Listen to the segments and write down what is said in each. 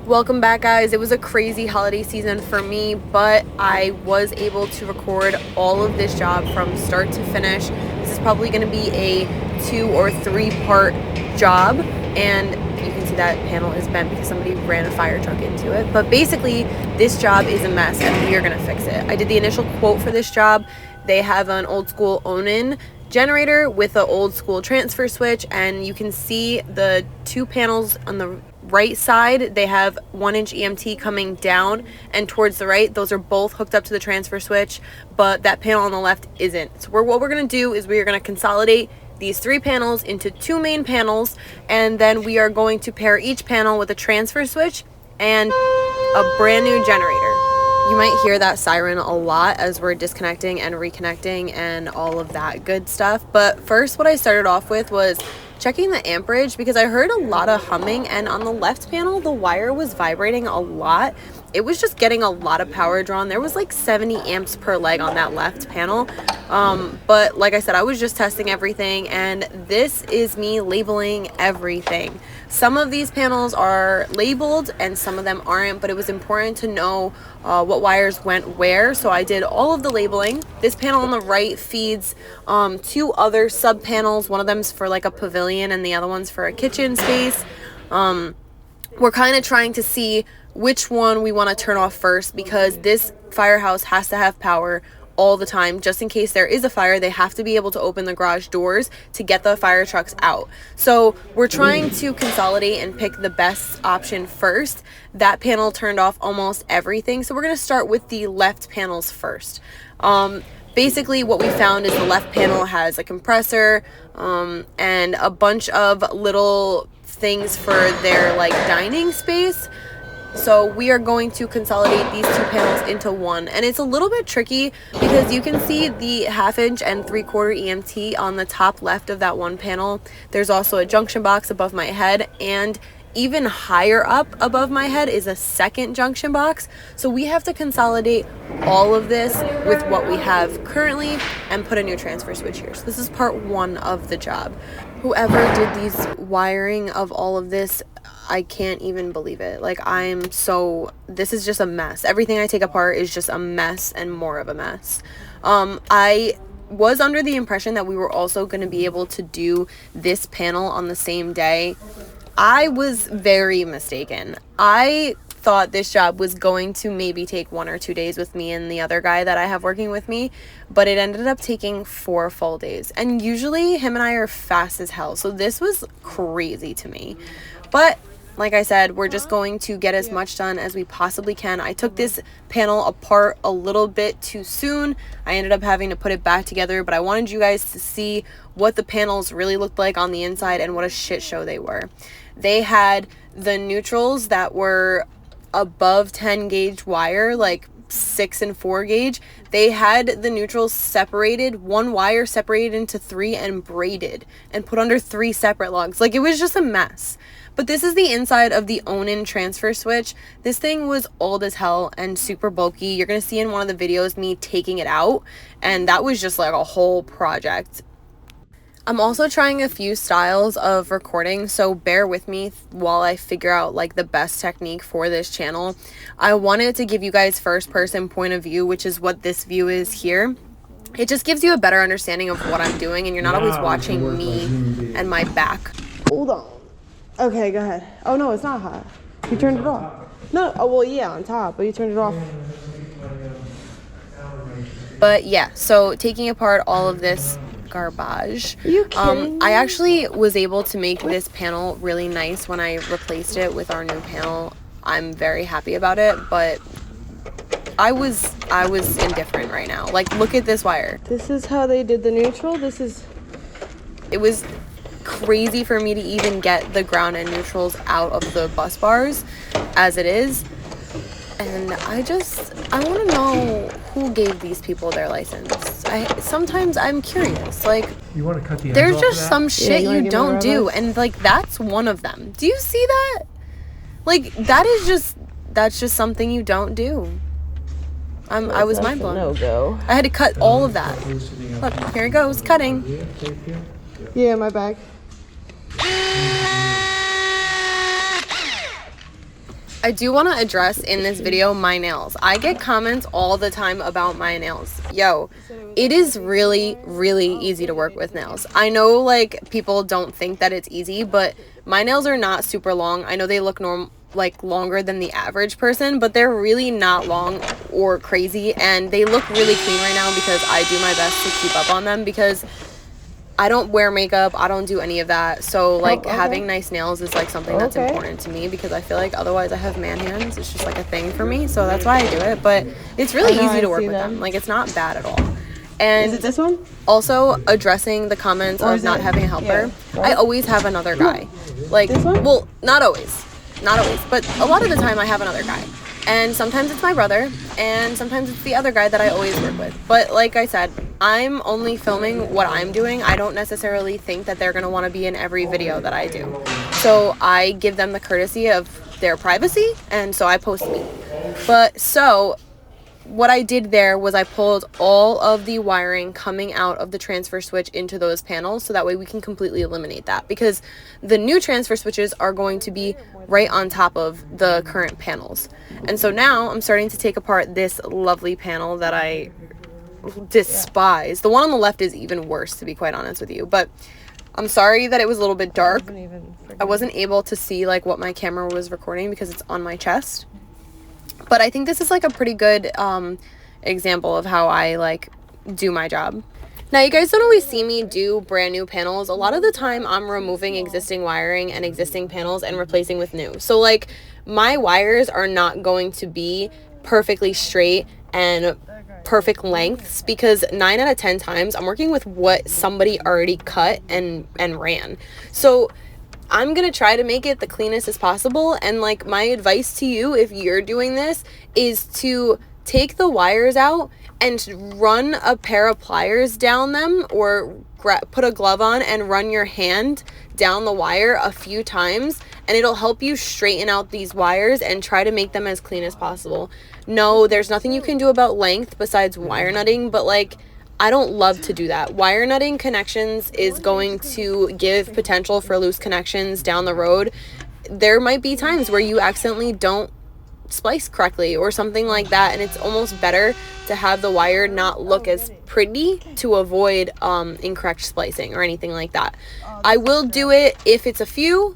Welcome back, guys. It was a crazy holiday season for me, but I was able to record all of this job from start to finish. This is probably going to be a 2 or 3 part job, and you can see that panel is bent because somebody ran a fire truck into it. But basically, this job is a mess, and we are going to fix it. I did the initial quote for this job. They have an old school Onan generator with an old school transfer switch, and you can see the 2 panels on the right side. They have 1-inch EMT coming down and towards the right. Those are both hooked up to the transfer switch, but that panel on the left isn't. So what we're going to do is we are going to consolidate these 3 panels into 2 main panels, and then we are going to pair each panel with a transfer switch and a brand new generator. You might hear that siren a lot as we're disconnecting and reconnecting and all of that good stuff. But first, what I started off with was checking the amperage because I heard a lot of humming, and on the left panel, the wire was vibrating a lot. It was just getting a lot of power drawn. There was like 70 amps per leg on that left panel. But like I said, I was just testing everything, and this is me labeling everything. Some of these panels are labeled and some of them aren't, but it was important to know what wires went where, so I did all of the labeling. This panel on the right feeds 2 other sub panels. One of them's for like a pavilion and the other one's for a kitchen space. We're kind of trying to see which one we want to turn off first because this firehouse has to have power all the time. Just in case there is a fire, they have to be able to open the garage doors to get the fire trucks out. So we're trying to consolidate and pick the best option first. That panel turned off almost everything, so we're going to start with the left panels first. Basically what we found is the left panel has a compressor and a bunch of little things for their like dining space. So we are going to consolidate these 2 panels into one, and it's a little bit tricky because you can see the 1/2 inch and 3/4 EMT on the top left of that one panel. There's also a junction box above my head, and even higher up above my head is a second junction box. So we have to consolidate all of this with what we have currently and put a new transfer switch here. So this is part 1 of the job. Whoever did these wiring of all of this, I can't even believe it. Like, this is just a mess. Everything I take apart is just a mess and more of a mess. I was under the impression that we were also going to be able to do this panel on the same day. I was very mistaken. I thought this job was going to maybe take 1 or 2 days with me and the other guy that I have working with me, but it ended up taking 4 full days. And usually him and I are fast as hell, so this was crazy to me. But like I said, we're just going to get as much done as we possibly can. I took this panel apart a little bit too soon. I ended up having to put it back together, but I wanted you guys to see what the panels really looked like on the inside and what a shit show they were. They had the neutrals that were above 10 gauge wire, like 6 and 4 gauge. They had the neutrals separated, 1 wire separated into 3 and braided and put under 3 separate lugs. Like, it was just a mess. But this is the inside of the Onan transfer switch. This thing was old as hell and super bulky. You're going to see in one of the videos me taking it out, and that was just like a whole project. I'm also trying a few styles of recording, so bear with me while I figure out like the best technique for this channel. I wanted to give you guys first person point of view, which is what this view is here. It just gives you a better understanding of what I'm doing, and you're not always watching me and my back. Hold on. Okay, go ahead. Oh no, it's not hot. You turned it off. No, oh well, yeah, on top, but you turned it off. But yeah, so taking apart all of this garbage. Are you kidding me? I actually was able to make this panel really nice when I replaced it with our new panel. I'm very happy about it, but I was indifferent right now. Like, look at this wire. This is how they did the neutral. It was crazy for me to even get the ground and neutrals out of the bus bars as it is. And I want to know who gave these people their license. Sometimes I'm curious. Like, you want to cut the ends there's off just of that? some shit you don't do, and like that's one of them. Do you see that? Like, that's just something you don't do. I was mind blown. No go. I had to cut all of that. Look, here it goes, cutting. Yeah, my bag. I do want to address in this video my nails. I get comments all the time about my nails. Yo, it is really, really easy to work with nails. I know like people don't think that it's easy, but my nails are not super long. I know they look like longer than the average person, but they're really not long or crazy, and they look really clean right now because I do my best to keep up on them because I don't wear makeup. I don't do any of that. So, like, having nice nails is, like, something that's important to me because I feel like otherwise I have man hands. It's just, like, a thing for me. So that's why I do it. But it's really easy to work with them. Like, it's not bad at all. And is it this one? Also, addressing the comments of not having a helper. Yeah. I always have another guy. Like, well, not always. Not always. But a lot of the time I have another guy. And sometimes it's my brother, and sometimes it's the other guy that I always work with. But like I said, I'm only filming what I'm doing. I don't necessarily think that they're going to want to be in every video that I do. So I give them the courtesy of their privacy, and so I post me. But so what I did there was I pulled all of the wiring coming out of the transfer switch into those panels, so that way we can completely eliminate that, because the new transfer switches are going to be right on top of the current panels. And so now I'm starting to take apart this lovely panel that I despise. The one on the left is even worse, to be quite honest with you, but I'm sorry that it was a little bit dark. I wasn't able to see like what my camera was recording because it's on my chest. But I think this is like a pretty good example of how I like do my job. Now, you guys don't always see me do brand new panels. A lot of the time I'm removing existing wiring and existing panels and replacing with new. So like my wires are not going to be perfectly straight and perfect lengths because 9 out of 10 times I'm working with what somebody already cut and ran. So I'm going to try to make it the cleanest as possible. And like my advice to you, if you're doing this, is to take the wires out and run a pair of pliers down them, or put a glove on and run your hand down the wire a few times, and it'll help you straighten out these wires and try to make them as clean as possible. No, there's nothing you can do about length besides wire nutting, but like I don't love to do that. Wire nutting connections is going to give potential for loose connections down the road. There might be times where you accidentally don't splice correctly or something like that, and it's almost better to have the wire not look as pretty to avoid incorrect splicing or anything like that. I will do it if it's a few,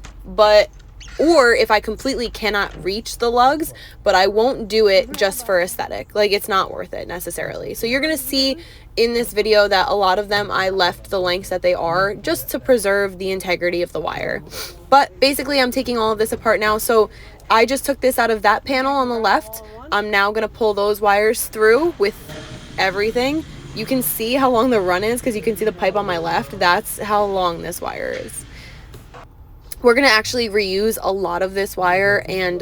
or if I completely cannot reach the lugs, but I won't do it just for aesthetic. Like, it's not worth it necessarily. So you're going to see in this video that a lot of them I left the lengths that they are just to preserve the integrity of the wire. But basically I'm taking all of this apart now. So I just took this out of that panel on the left. I'm now going to pull those wires through with everything. You can see how long the run is because you can see the pipe on my left. That's how long this wire is. We're going to actually reuse a lot of this wire and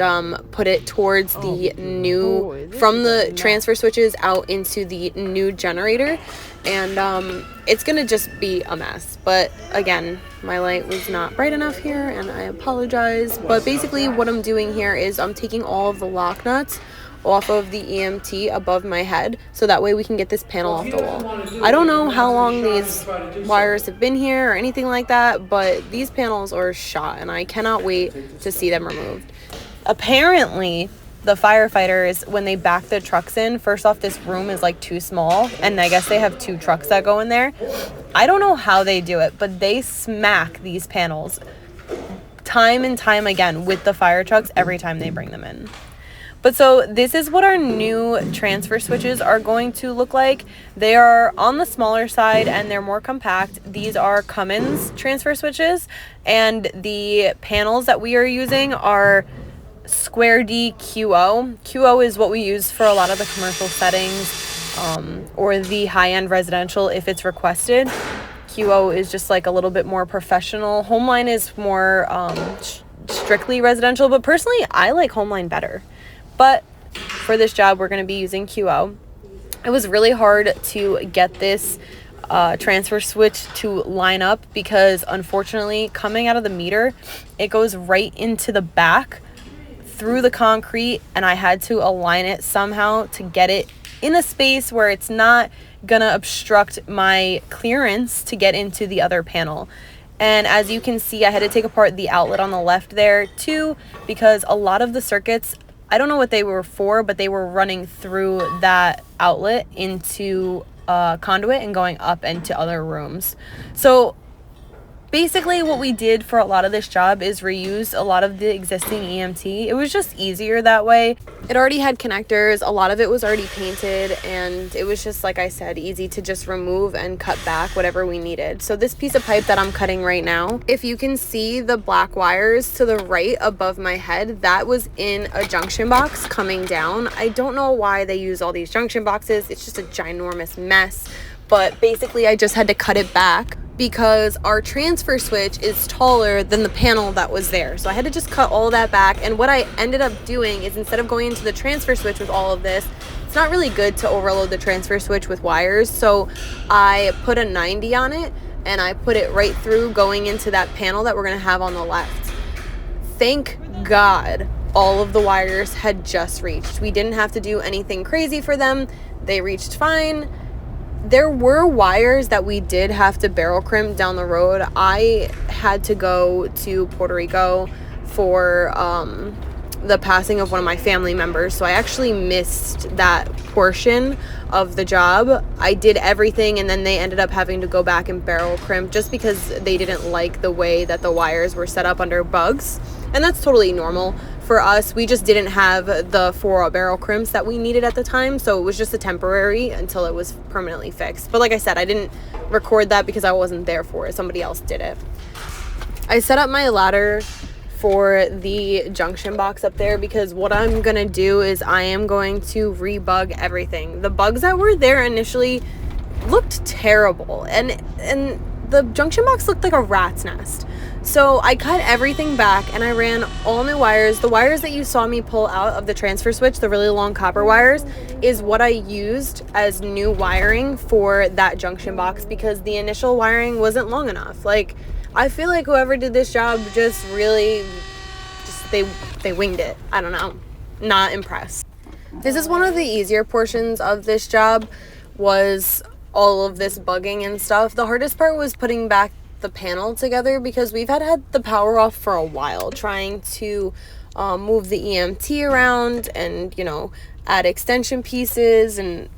put it towards the new, from the transfer switches out into the new generator. And it's going to just be a mess. But again, my light was not bright enough here and I apologize. But basically what I'm doing here is I'm taking all of the lock nuts off of the EMT above my head, so that way we can get this panel off the wall. I don't know how long these wires have been here or anything like that, but these panels are shot and I cannot wait to see them removed. Apparently the firefighters, when they back the trucks in, first off, this room is like too small, and I guess they have 2 trucks that go in there. I don't know how they do it, but they smack these panels time and time again with the fire trucks every time they bring them in. But so this is what our new transfer switches are going to look like. They are on the smaller side and they're more compact. These are Cummins transfer switches, and the panels that we are using are Square D QO. QO is what we use for a lot of the commercial settings or the high-end residential if it's requested. QO is just like a little bit more professional. Homeline is more strictly residential, but personally I like Homeline better. But for this job, we're going to be using QO. It was really hard to get this transfer switch to line up because, unfortunately, coming out of the meter, it goes right into the back through the concrete, and I had to align it somehow to get it in a space where it's not going to obstruct my clearance to get into the other panel. And as you can see, I had to take apart the outlet on the left there too, because a lot of the circuits, I don't know what they were for, but they were running through that outlet into conduit and going up into other rooms. So basically what we did for a lot of this job is reuse a lot of the existing EMT. It was just easier that way. It already had connectors, a lot of it was already painted, and it was just, like I said, easy to just remove and cut back whatever we needed. So this piece of pipe that I'm cutting right now, if you can see the black wires to the right above my head, that was in a junction box coming down. I don't know why they use all these junction boxes. It's just a ginormous mess. But basically I just had to cut it back because our transfer switch is taller than the panel that was there. So I had to just cut all that back. And what I ended up doing is, instead of going into the transfer switch with all of this, it's not really good to overload the transfer switch with wires. So I put a 90 on it and I put it right through going into that panel that we're gonna have on the left. Thank God all of the wires had just reached. We didn't have to do anything crazy for them. They reached fine. There were wires that we did have to barrel crimp down the road. I had to go to Puerto Rico for the passing of one of my family members, so I actually missed that portion of the job. I did everything, and then they ended up having to go back and barrel crimp just because they didn't like the way that the wires were set up under bugs, and that's totally normal. For us, we just didn't have the 4 barrel crimps that we needed at the time, so it was just a temporary until it was permanently fixed. But like I said, I didn't record that because I wasn't there for it. Somebody else did it. I set up my ladder for the junction box up there because what I'm gonna do is I am going to rebug everything. The bugs that were there initially looked terrible, and the junction box looked like a rat's nest. So I cut everything back and I ran all new wires. The wires that you saw me pull out of the transfer switch, the really long copper wires, is what I used as new wiring for that junction box because the initial wiring wasn't long enough. Like, I feel like whoever did this job just really, they winged it. I don't know. Not impressed. This is one of the easier portions of this job, was all of this bugging and stuff. The hardest part was putting back the panel together because we've had the power off for a while, trying to move the EMT around and, add extension pieces. And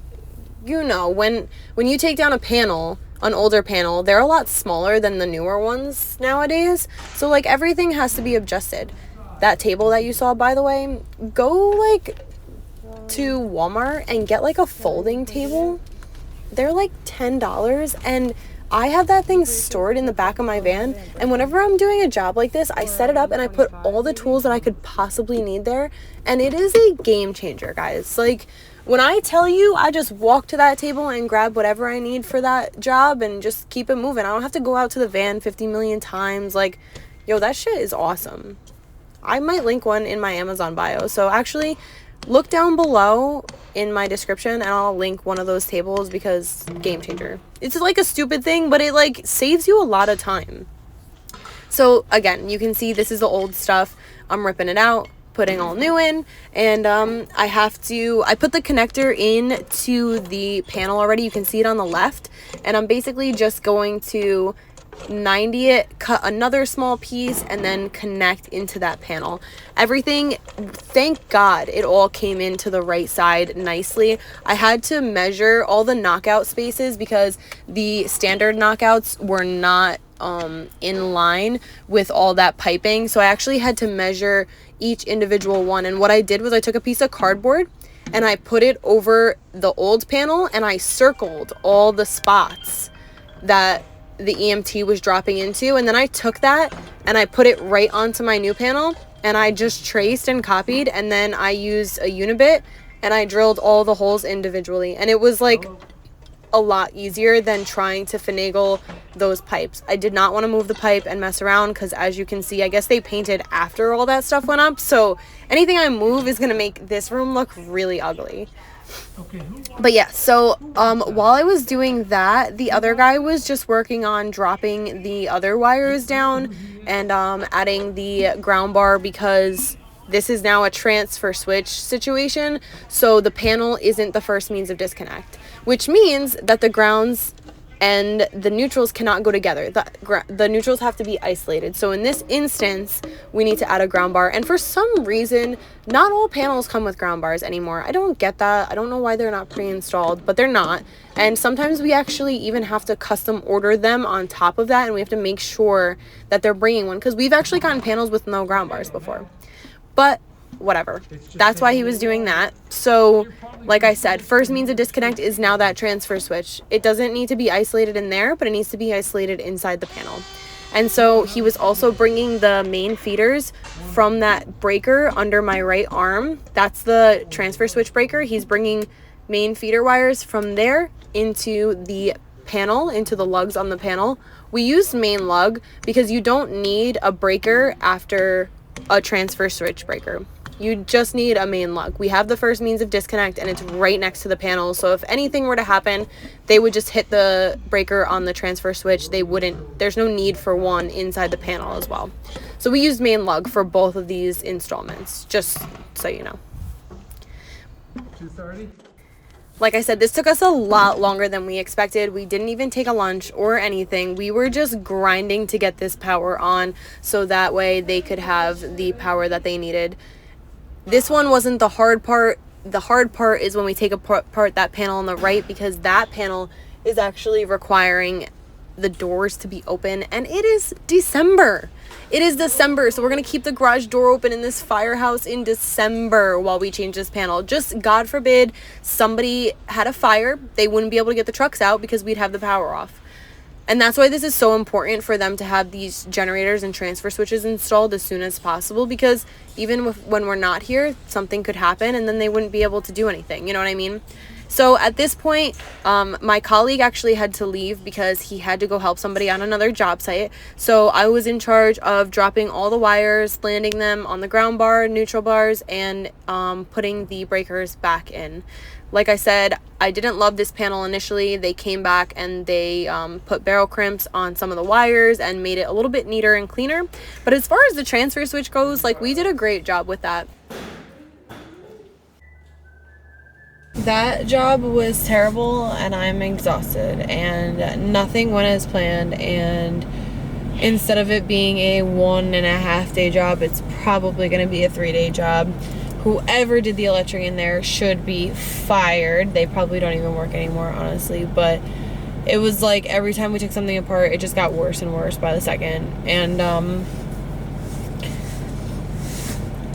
when you take down a panel, an older panel, they're a lot smaller than the newer ones nowadays, so like everything has to be adjusted. That table that you saw, by the way, go to Walmart and get a folding table. They're $10, and I have that thing stored in the back of my van, and whenever I'm doing a job like this, I set it up and I put all the tools that I could possibly need there, and it is a game changer, guys. When I tell you, I just walk to that table and grab whatever I need for that job and just keep it moving. I don't have to go out to the van 50 million times. That shit is awesome. I might link one in my Amazon bio, so actually look down below in my description and I'll link one of those tables because game changer. It's a stupid thing, but it saves you a lot of time. So again, you can see this is the old stuff. I'm ripping it out, putting all new in, and I put the connector in to the panel already. You can see it on the left, and I'm basically just going to 90 it, cut another small piece, and then connect into that panel. Everything, thank God, it all came into the right side nicely. I had to measure all the knockout spaces because the standard knockouts were not in line with all that piping, so I actually had to measure each individual one. And what I did was I took a piece of cardboard and I put it over the old panel and I circled all the spots that the EMT was dropping into, and then I took that and I put it right onto my new panel and I just traced and copied, and then I used a unibit and I drilled all the holes individually, and it was a lot easier than trying to finagle those pipes. I did not want to move the pipe and mess around because, as you can see, I guess they painted after all that stuff went up, so anything I move is going to make this room look really ugly. But yeah, so while I was doing that, the other guy was just working on dropping the other wires down and adding the ground bar, because this is now a transfer switch situation, so the panel isn't the first means of disconnect, which means that the grounds and the neutrals cannot go together. The neutrals have to be isolated. So in this instance, we need to add a ground bar. And for some reason, not all panels come with ground bars anymore. I don't get that. I don't know why they're not pre-installed, but they're not. And sometimes we actually even have to custom order them on top of that, and we have to make sure that they're bringing one, because we've actually gotten panels with no ground bars before. But whatever. That's why he was doing that. So, like I said, first means of disconnect is now that transfer switch. It doesn't need to be isolated in there, but it needs to be isolated inside the panel. And so he was also bringing the main feeders from that breaker under my right arm. That's the transfer switch breaker. He's bringing main feeder wires from there into the panel, into the lugs on the panel. We used main lug because you don't need a breaker after a transfer switch breaker. You just need a main lug. We have the first means of disconnect, and it's right next to the panel. So if anything were to happen, they would just hit the breaker on the transfer switch. There's no need for one inside the panel as well. So we used main lug for both of these installments, just so you know. 2:30? Like I said, this took us a lot longer than we expected. We didn't even take a lunch or anything. We were just grinding to get this power on so that way they could have the power that they needed. This one wasn't the hard part. The hard part is when we take apart that panel on the right, because that panel is actually requiring the doors to be open, and it is December. It is December, so we're going to keep the garage door open in this firehouse in December while we change this panel. Just God forbid somebody had a fire, they wouldn't be able to get the trucks out because we'd have the power off. And that's why this is so important for them to have these generators and transfer switches installed as soon as possible, because even when we're not here, something could happen and then they wouldn't be able to do anything. You know what I mean? So at this point, my colleague actually had to leave because he had to go help somebody on another job site. So I was in charge of dropping all the wires, landing them on the ground bar, neutral bars, and putting the breakers back in. Like I said, I didn't love this panel initially. They came back and they put barrel crimps on some of the wires and made it a little bit neater and cleaner. But as far as the transfer switch goes, like, we did a great job with that. That job was terrible and I'm exhausted and nothing went as planned, and instead of it being a 1.5 day job, it's probably going to be a 3-day job. Whoever did the electric in there should be fired. They probably don't even work anymore, honestly, but it was like every time we took something apart, it just got worse and worse by the second. And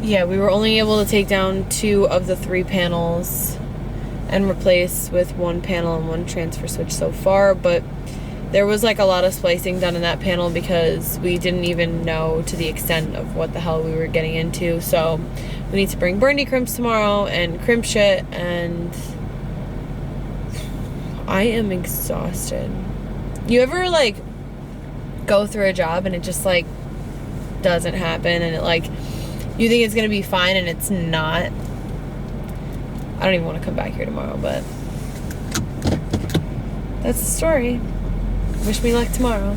yeah, we were only able to take down 2 of the 3 panels and replace with 1 panel and 1 transfer switch so far, but there was like a lot of splicing done in that panel because we didn't even know to the extent of what the hell we were getting into. So we need to bring Bernie crimps tomorrow and crimp shit, and I am exhausted. You ever like go through a job and it just like doesn't happen, and it like you think it's gonna be fine and it's not? I don't even want to come back here tomorrow, but that's the story. Wish me luck tomorrow.